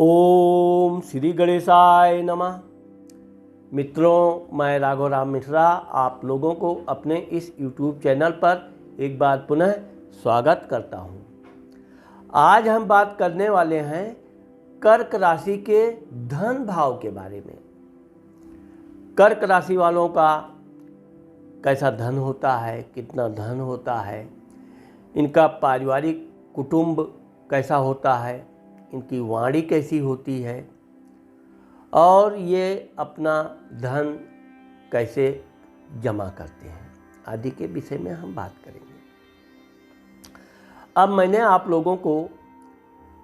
ओम श्री गणेशाय नमः। मित्रों, मैं राघव राम मिश्रा आप लोगों को अपने इस YouTube चैनल पर एक बार पुनः स्वागत करता हूं। आज हम बात करने वाले हैं कर्क राशि के धन भाव के बारे में। कर्क राशि वालों का कैसा धन होता है, कितना धन होता है, इनका पारिवारिक कुटुंब कैसा होता है, इनकी वाणी कैसी होती है और ये अपना धन कैसे जमा करते हैं आदि के विषय में हम बात करेंगे। अब मैंने आप लोगों को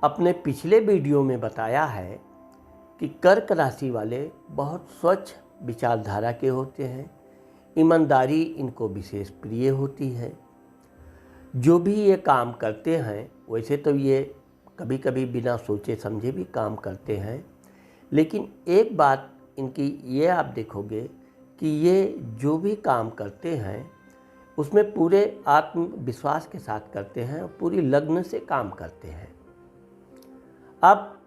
अपने पिछले वीडियो में बताया है कि कर्क राशि वाले बहुत स्वच्छ विचारधारा के होते हैं। ईमानदारी इनको विशेष प्रिय होती है। जो भी ये काम करते हैं, वैसे तो ये कभी कभी बिना सोचे समझे भी काम करते हैं, लेकिन एक बात इनकी ये आप देखोगे कि ये जो भी काम करते हैं उसमें पूरे आत्मविश्वास के साथ करते हैं और पूरी लगन से काम करते हैं। अब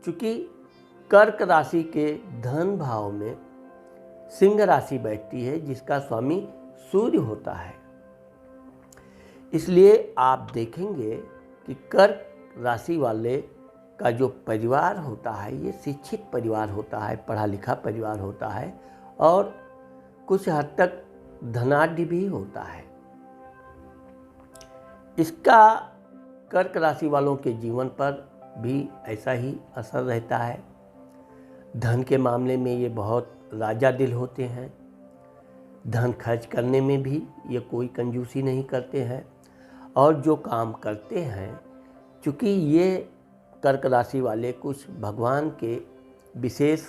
चूँकि कर्क राशि के धन भाव में सिंह राशि बैठती है जिसका स्वामी सूर्य होता है, इसलिए आप देखेंगे कि कर्क राशि वाले का जो परिवार होता है ये शिक्षित परिवार होता है, पढ़ा लिखा परिवार होता है और कुछ हद तक धनाढ्य भी होता है। इसका कर्क राशि वालों के जीवन पर भी ऐसा ही असर रहता है। धन के मामले में ये बहुत राजा दिल होते हैं। धन खर्च करने में भी ये कोई कंजूसी नहीं करते हैं और जो काम करते हैं, चूँकि ये कर्क राशि वाले कुछ भगवान के विशेष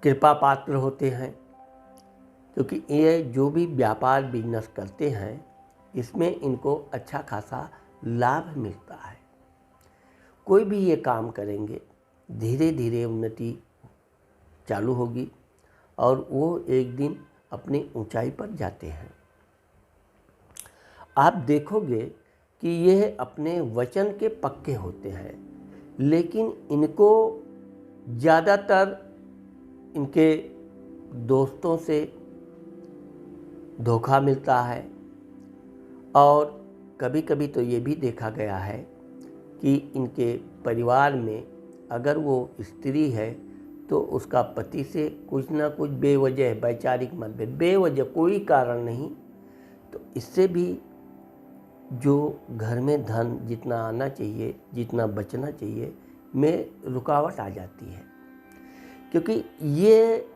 कृपा पात्र होते हैं, क्योंकि ये जो भी व्यापार बिजनेस करते हैं इसमें इनको अच्छा खासा लाभ मिलता है। कोई भी ये काम करेंगे धीरे धीरे उन्नति चालू होगी और वो एक दिन अपनी ऊंचाई पर जाते हैं। आप देखोगे कि यह अपने वचन के पक्के होते हैं, लेकिन इनको ज़्यादातर इनके दोस्तों से धोखा मिलता है और कभी कभी तो ये भी देखा गया है कि इनके परिवार में अगर वो स्त्री है तो उसका पति से कुछ ना कुछ बेवजह वैचारिक मतभेद, बेवजह कोई कारण नहीं, तो इससे भी जो घर में धन जितना आना चाहिए, जितना बचना चाहिए, में रुकावट आ जाती है। क्योंकि ये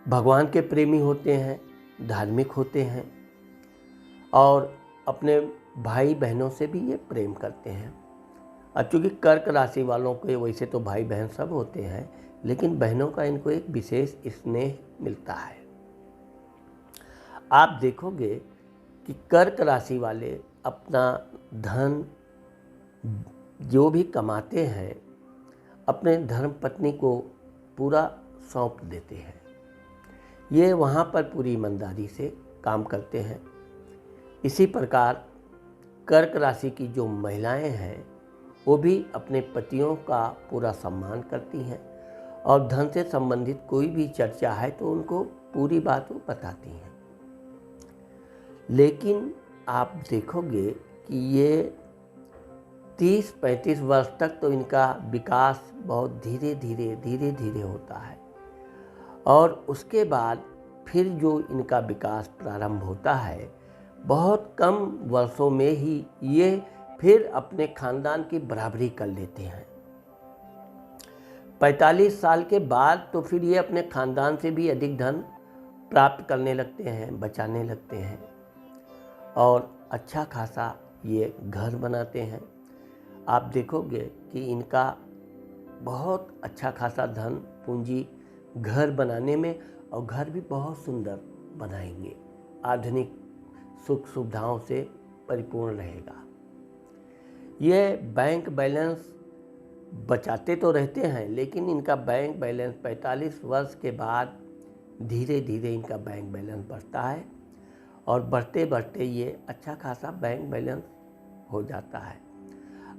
भगवान के प्रेमी होते हैं, धार्मिक होते हैं और अपने भाई बहनों से भी ये प्रेम करते हैं। अब चूँकि कर्क राशि वालों के वैसे तो भाई बहन सब होते हैं, लेकिन बहनों का इनको एक विशेष स्नेह मिलता है। आप देखोगे कि कर्क राशि वाले अपना धन जो भी कमाते हैं अपने धर्म पत्नी को पूरा सौंप देते हैं। ये वहाँ पर पूरी ईमानदारी से काम करते हैं। इसी प्रकार कर्क राशि की जो महिलाएं हैं वो भी अपने पतियों का पूरा सम्मान करती हैं और धन से संबंधित कोई भी चर्चा है तो उनको पूरी बात वो बताती हैं। लेकिन आप देखोगे कि ये 30-35 वर्ष तक तो इनका विकास बहुत धीरे धीरे होता है और उसके बाद फिर जो इनका विकास प्रारंभ होता है, बहुत कम वर्षों में ही ये फिर अपने खानदान की बराबरी कर लेते हैं। 45 साल के बाद तो फिर ये अपने खानदान से भी अधिक धन प्राप्त करने लगते हैं, बचाने लगते हैं और अच्छा खासा ये घर बनाते हैं। आप देखोगे कि इनका बहुत अच्छा खासा धन पूंजी घर बनाने में, और घर भी बहुत सुंदर बनाएंगे, आधुनिक सुख सुविधाओं से परिपूर्ण रहेगा। ये बैंक बैलेंस बचाते तो रहते हैं, लेकिन इनका बैंक बैलेंस 45 वर्ष के बाद धीरे धीरे इनका बैंक बैलेंस बढ़ता है और बढ़ते बढ़ते ये अच्छा खासा बैंक बैलेंस हो जाता है।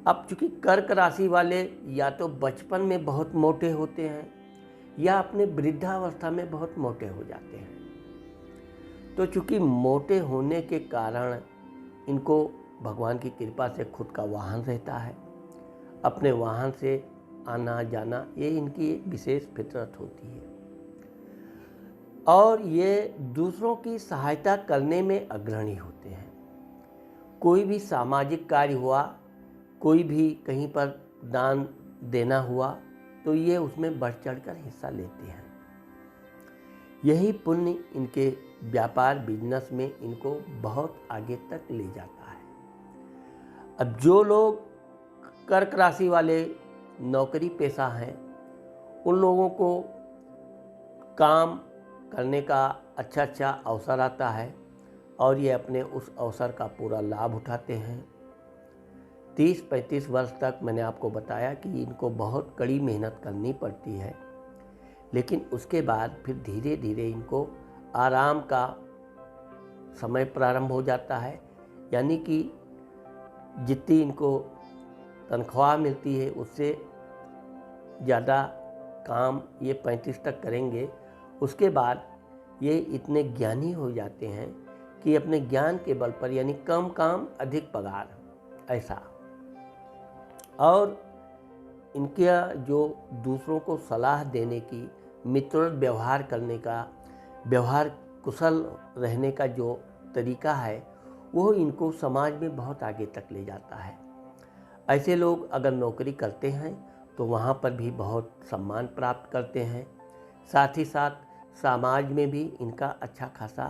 अब चूँकि कर्क राशि वाले या तो बचपन में बहुत मोटे होते हैं या अपने वृद्धावस्था में बहुत मोटे हो जाते हैं, तो चूँकि मोटे होने के कारण इनको भगवान की कृपा से खुद का वाहन रहता है, अपने वाहन से आना जाना ये इनकी एक विशेष फितरत होती है और ये दूसरों की सहायता करने में अग्रणी होते हैं। कोई भी सामाजिक कार्य हुआ, कोई भी कहीं पर दान देना हुआ, तो ये उसमें बढ़ चढ़कर हिस्सा लेते हैं। यही पुण्य इनके व्यापार बिजनेस में इनको बहुत आगे तक ले जाता है। अब जो लोग कर्क राशि वाले नौकरी पेशा हैं, उन लोगों को काम करने का अच्छा अवसर आता है और ये अपने उस अवसर का पूरा लाभ उठाते हैं। 30-35 वर्ष तक मैंने आपको बताया कि इनको बहुत कड़ी मेहनत करनी पड़ती है, लेकिन उसके बाद फिर धीरे धीरे इनको आराम का समय प्रारंभ हो जाता है। यानी कि जितनी इनको तनख्वाह मिलती है उससे ज़्यादा काम ये 35 तक करेंगे। उसके बाद ये इतने ज्ञानी हो जाते हैं कि अपने ज्ञान के बल पर, यानी कम काम अधिक पगार, ऐसा। और इनके जो दूसरों को सलाह देने की, मित्रवत व्यवहार करने का, व्यवहार कुशल रहने का जो तरीका है, वो इनको समाज में बहुत आगे तक ले जाता है। ऐसे लोग अगर नौकरी करते हैं तो वहाँ पर भी बहुत सम्मान प्राप्त करते हैं। साथ ही साथ समाज में भी इनका अच्छा खासा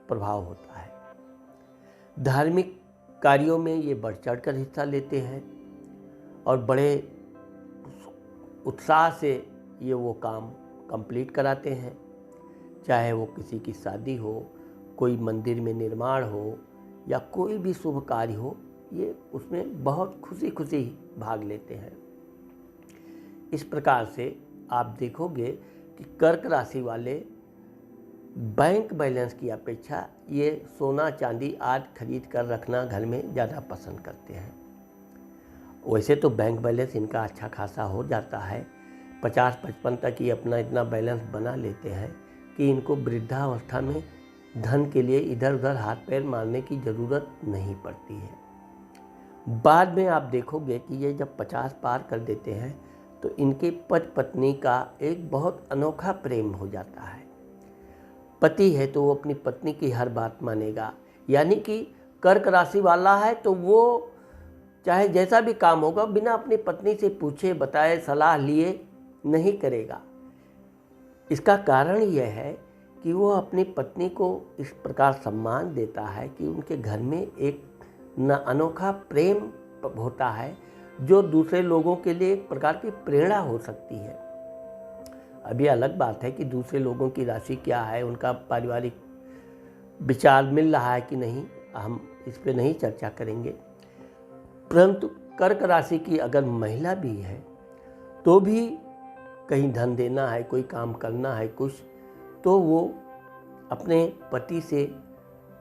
प्रभाव होता है। धार्मिक कार्यों में ये बढ़ चढ़कर हिस्सा लेते हैं और बड़े उत्साह से ये वो काम कंप्लीट कराते हैं। चाहे वो किसी की शादी हो, कोई मंदिर में निर्माण हो या कोई भी शुभ कार्य हो, ये उसमें बहुत खुशी खुशी भाग लेते हैं। इस प्रकार से आप देखोगे कि कर्क राशि वाले बैंक बैलेंस की अपेक्षा ये सोना चांदी आज खरीद कर रखना घर में ज़्यादा पसंद करते हैं। वैसे तो बैंक बैलेंस इनका अच्छा खासा हो जाता है, 50-55 तक ही अपना इतना बैलेंस बना लेते हैं कि इनको वृद्धावस्था में धन के लिए इधर उधर हाथ पैर मारने की ज़रूरत नहीं पड़ती है। बाद में आप देखोगे कि ये जब 50 पार कर देते हैं तो इनके पति पत्नी का एक बहुत अनोखा प्रेम हो जाता है। पति है तो वो अपनी पत्नी की हर बात मानेगा, यानी कि कर्क राशि वाला है तो वो चाहे जैसा भी काम होगा बिना अपनी पत्नी से पूछे बताए सलाह लिए नहीं करेगा। इसका कारण यह है कि वो अपनी पत्नी को इस प्रकार सम्मान देता है कि उनके घर में एक अनोखा प्रेम होता है जो दूसरे लोगों के लिए एक प्रकार की प्रेरणा हो सकती है। अभी अलग बात है कि दूसरे लोगों की राशि क्या है, उनका पारिवारिक विचार मिल रहा है कि नहीं, हम इस पे नहीं चर्चा करेंगे। परंतु कर्क राशि की अगर महिला भी है तो भी कहीं धन देना है, कोई काम करना है कुछ, तो वो अपने पति से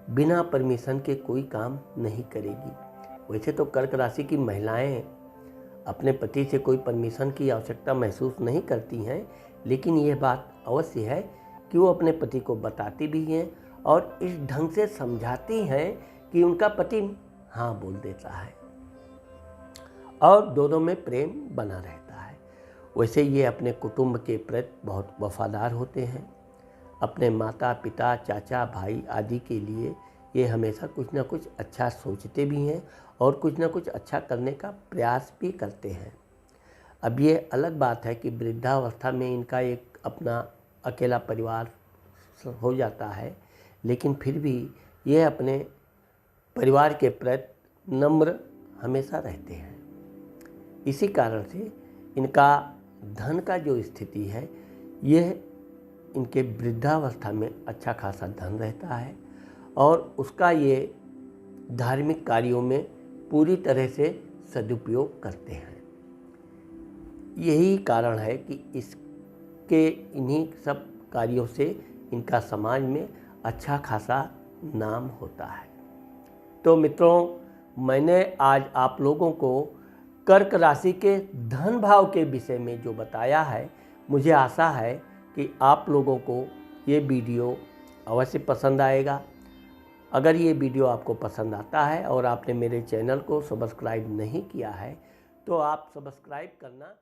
बिना परमिशन के कोई काम नहीं करेगी। वैसे तो कर्क राशि की महिलाएं अपने पति से कोई परमिशन की आवश्यकता महसूस नहीं करती हैं, लेकिन यह बात अवश्य है कि वो अपने पति को बताती भी हैं और इस ढंग से समझाती हैं कि उनका पति हाँ बोल देता है और दोनों में प्रेम बना रहता है। वैसे ये अपने कुटुंब के प्रति बहुत वफादार होते हैं। अपने माता पिता चाचा भाई आदि के लिए ये हमेशा कुछ ना कुछ अच्छा सोचते भी हैं और कुछ ना कुछ अच्छा करने का प्रयास भी करते हैं। अब ये अलग बात है कि वृद्धावस्था में इनका एक अपना अकेला परिवार हो जाता है, लेकिन फिर भी ये अपने परिवार के प्रति नम्र हमेशा रहते हैं। इसी कारण से इनका धन का जो स्थिति है, यह इनके वृद्धावस्था में अच्छा खासा धन रहता है और उसका ये धार्मिक कार्यों में पूरी तरह से सदुपयोग करते हैं। यही कारण है कि इसके इन्हीं सब कार्यों से इनका समाज में अच्छा खासा नाम होता है। तो मित्रों, मैंने आज आप लोगों को कर्क राशि के धन भाव के विषय में जो बताया है, मुझे आशा है कि आप लोगों को ये वीडियो अवश्य पसंद आएगा। अगर ये वीडियो आपको पसंद आता है और आपने मेरे चैनल को सब्सक्राइब नहीं किया है तो आप सब्सक्राइब करना